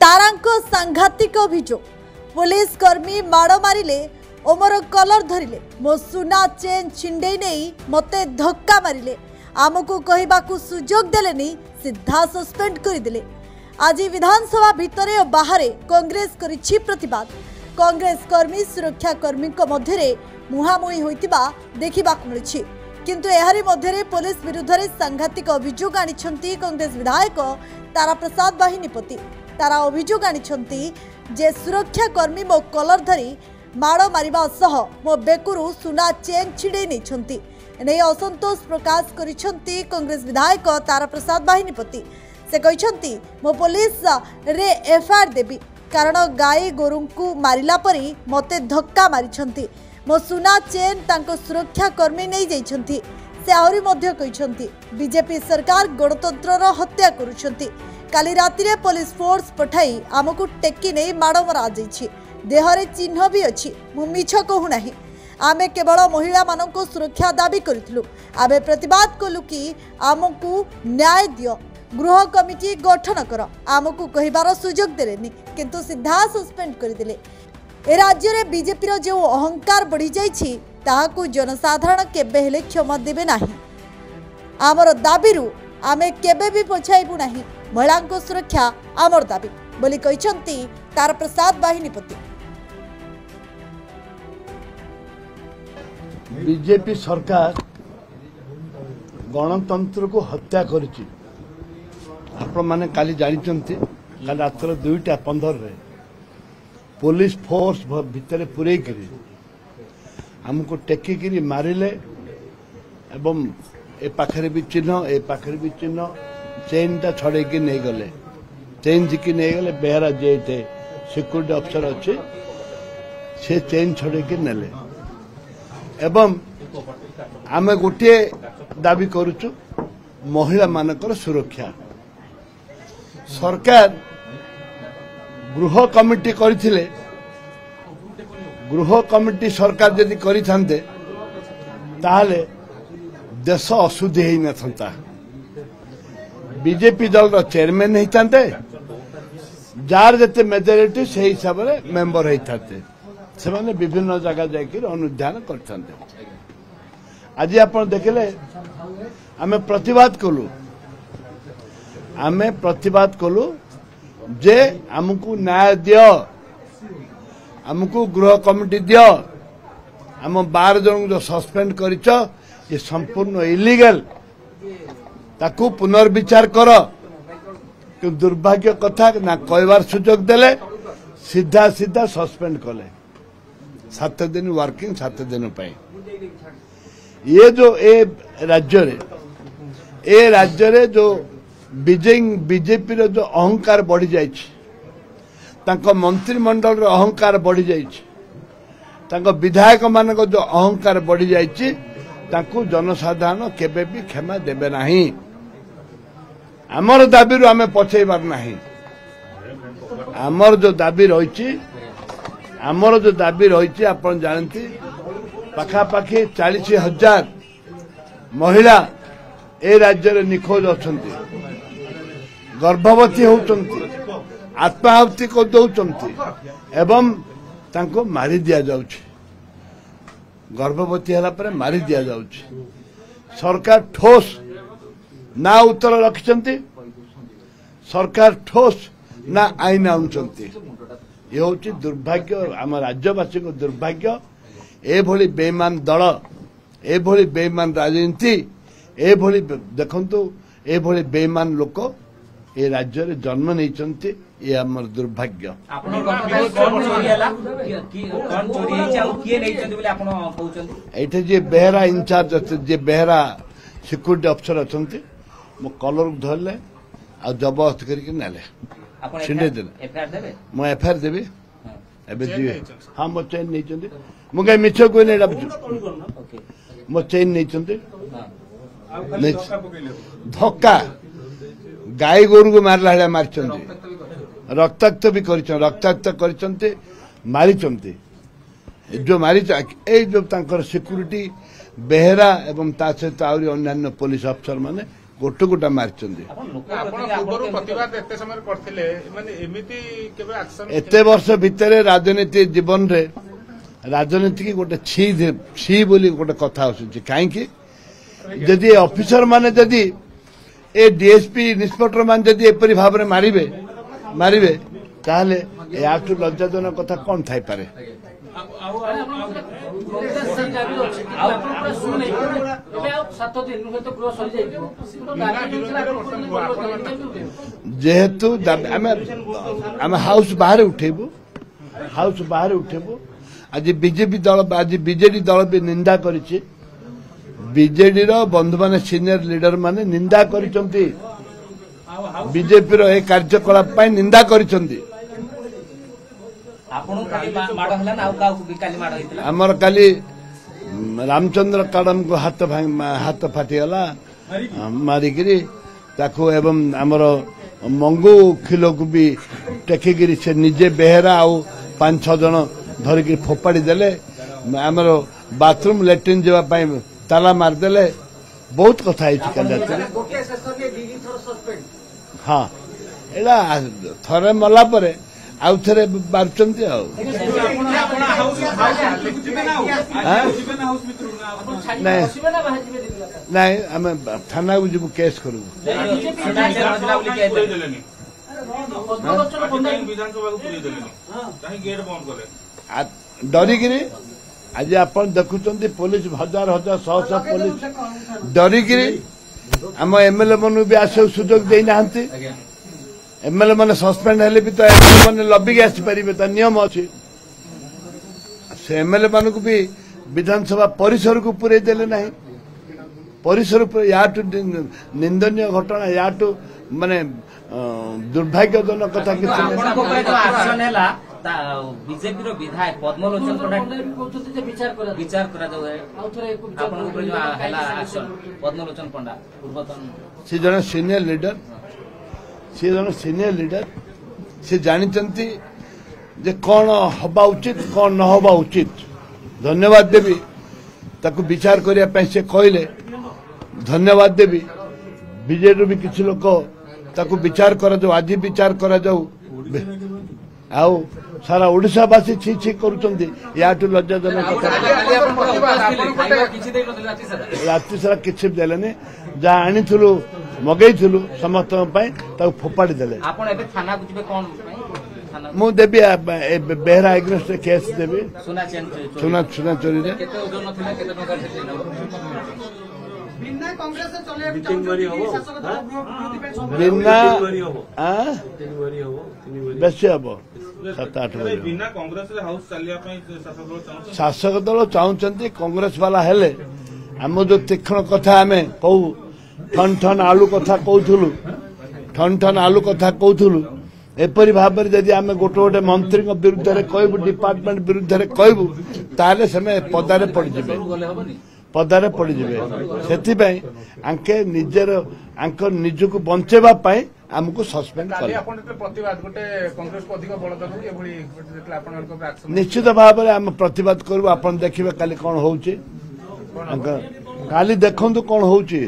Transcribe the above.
तारांको सांघातिक अभियोग पुलिस कर्मी माड़ मारिले ओ मोर कलर धरिले मो सुना चेन छिंडे नहीं मते धक्का मारिले आमको कहबाकू सुजोग देलेनी सीधा सस्पेंड करदेले। आज विधानसभा भितरे और बाहरे कांग्रेस करिछि प्रतिवाद। कांग्रेस कर्मी सुरक्षा कर्मी मध्य मुहांमुही होइतिबा देखिबाकू मिलिछि किंतु एहारी मध्य पुलिस विरुद्ध में सांघातिक अभियोग आनिछंती कांग्रेस विधायक तारा प्रसाद बाहिनीपति। तारा अभियोग आनिछंती जे सुरक्षा कर्मी मो कलर धरी माड़ मारिबा सह मो बेकुरु सुना चेन छिड़े नैछंती। एने असंतोष प्रकाश करिछंती कांग्रेस विधायक तारा प्रसाद बाहिनीपति। से कहछंती मो पुलिस रे एफआईआर देबी कारण गाई गोरु को मारिला परी मते धक्का मारिछंती मो सुना चेन तांको सुरक्षा कर्मी नहीं जाइछंती। से आहुरी मध्य कहछंती बीजेपी सरकार गणतंत्र हत्या करुछंती। काली रातिरे पुलिस फोर्स पठाई आमको टेकी नहीं माड़ मरा जाइछि देहरे चिन्ह भी अच्छी मु मिछ कहू नाही। आमे केवल महिला मानक सुरक्षा दाबी करिथिलु आबे प्रतिवाद कलु कि आमको न्याय दियो गृह कमिटी गठन कर आमको कहिबार सुजोग देलेनी किंतु सीधा सस्पेंड करदेले। ए राज्य रे बीजेपी रो जो अहंकार बढ़ी जाइछि ताहाकू जनसाधारण केबे हेले क्षमा देबे नाही। आमर दाबीरु आमे केबे भी पछाइबु नाही। महिला को सुरक्षा आमर दाबी बोली कहिसंती तार प्रसाद बाहिनीपति। बीजेपी सरकार गणतंत्र को हत्या करिछि। आपण माने काली जानिचंती काल रात्र 2:15 रे पुलिस फोर्स भितर पुरे करी हमको टेकी करी मारिले एवं ए पाखरे भी चिन्ह ए पाखरे भी चिन्ह चेन टा छड़े की नहीं गले चेन जिकी नहीं गले बेहरा जे थे सिक्योरिटी अफसर अच्छे से चेन छड़े की नेले एवं आमे गोटे दाबी करुचु महिला मानकर सुरक्षा। सरकार गृह कमिटी करथिले गृह कमिटी सरकार यदि करिथांते ताहले देश असुधि हेई नथंता। बीजेपी दल रो चेयरमैन हेइथांते जार जते मेजॉरिटी से हिसाब रे मेंबर हेइथांते से माने विभिन्न जगह जाके अनुध्यान करथांते। आज आपण देखले आमे प्रतिवाद कलु जे हमको न्याय दियो हमको गृह कमिटी दियो हम 12 जन जो सस्पेंड करिच ये संपूर्ण इलीगल ताकू पुनर्विचार कर कि दुर्भाग्य कथा ना कहबार सुजोग देले सीधा सीधा सस्पेंड कले 7 दिन वर्किंग 7 दिन पे ये जो ए राज्य रे जो बीजेपी रो जो अहंकार बढ़ी जाइछि तांको मंत्रिमंडल रो अहंकार बढ़ी जाइछि तांको विधायक मानक जो अहंकार बढ़ी जाइछि तांको जनसाधारण केबे भी क्षमा देबे नाही। हमर दाबी रो हमें पछेइबार नाही। हमर जो दाबी रहिछि आपण जानती पाखापाखी 40,000 महिला ए राज्य रे निखोज अछंती गर्भवती होउचंती आत्माहुति को दउचंती एवं तांको मारी दिया जाउछि गर्भवती हला पर मारी दिया जाउछि। सरकार ठोस ना उत्तर रखिचंती सरकार ठोस ना आईन आउचंती ये होछि दुर्भाग्य आम राज्यवासी को दुर्भाग्य। ए भली बेईमान दल ए भली बेईमान राजनीति ए भली देखंतु ए भली बेईमान लोक ए राज्य रे जन्म नहीं ये आमर दुर्भाग्य। एठे जे बेहरा इंचार्ज जे बेहरा सिक्योरिटी अफसर अच्छे मो कलर धरले आ जबरदस्त करके नेले छिंडे देले मो एफआईआर देबी एबे दिए हां मो चेन नहीं चंदी मु कहीं मिछ कोई नहीं मो चेन नहीं चंदी धक्का गाई गोरु को मारला हेला मारचंती रक्ताक्त भी रक्ताक्त करचंती मारिचंती जो मारी ए जो तांकर सिक्योरिटी बेहरा एवं ता सहित आहरी अन्य पुलिस अफसर माने गोटे गोटा मारिचंदी एते वर्ष भितर राजनीति जीवन रे राजनीति की गोटे छी बोली गोटे कथा आसुची कहीं जदि ऑफिसर माने जदि ए डीएसपी इन्स्पेक्टर मान जदि एपरी भाव में मारिबे मारिबे ताहले याठू लज्जाजनक कथा कौन थाई पारे जेहेतु आम हाउस बाहर उठेबू आज बीजेपी दल आज बीजेडी दल भी निंदा करिछि बीजेडी रो बंधु माने सीनियर लीडर माने निंदा करिसंती बीजेपी रो ए कार्यकलाप पई निंदा करिसंती आमर काली रामचंद्र काडम को हाथ फाटीगला मारिकी ताकू एवं आमर मंगू खिलो को भी टेकिकी से निजे बेहेरा आउ 5-6 जन धरिकी फोपाड़ी देले आमर बाथरूम लैट्रिन जावाई ताला मारदेले बहुत कथा हाँ एटा थरे मला परे आउ थे बारुचंती नहीं आम थाना को जीव केस करू डरिकी आज आप देखुं पुलिस हजार हजार 100 पुलिस डरिकी आम एमएलए मन भी आस सुजोग देना एमएलए मैंने सस्पेंड हेले भी तो एमएलए मैंने लबिक आसपारे तो नियम अच्छी से एमएलए मान को भी विधानसभा परिसर को पूरे देले नहीं परिसर याठू निंदनीय घटना याठू माने दुर्भाग्यजनक कथा किसी बीजेपी विधायक पद्मलोचन विचार पद्मलोचन पंडा पूर्वतन से जन सीनियर लीडर से जानते जे कौन हवा उचित कौन न हवा उचित धन्यवाद देवी ताकू विचार करने से कहले धन्यवाद देवी बीजेडी भी किसी लोक ताकू विचार करा जाऊ आज विचार करा जाऊ आउ सारा ओडिशावासी छी छी करुचंदी याठू लज्जाजनक राति सारा किसी देलेनी जहाँ आनीलु मगेलु समस्त फोपाड़ी देले मु देवी बेहरा एग्रेस्ट केस देवी सुना चोरी बिना बेसी हम 7-8 शासक दल चाहते कांग्रेस वाला हेले आम जो तीक्ष्ण कथा आम कहू ठन ठन आलू कथा कहूलु एपरी भाव में जदि आम गोटे गोटे मंत्री विरुद्ध में कहू डिपार्टमेंट विरुद्ध में कहू ताले से पदारे पड़े से आंके निजर निजको बंचेबा पाई आमको सस्पेंड कर निश्चित भाव में आम प्रतिवाद करूँ आप देखिए काली कौन होची काली देखु कौन होची।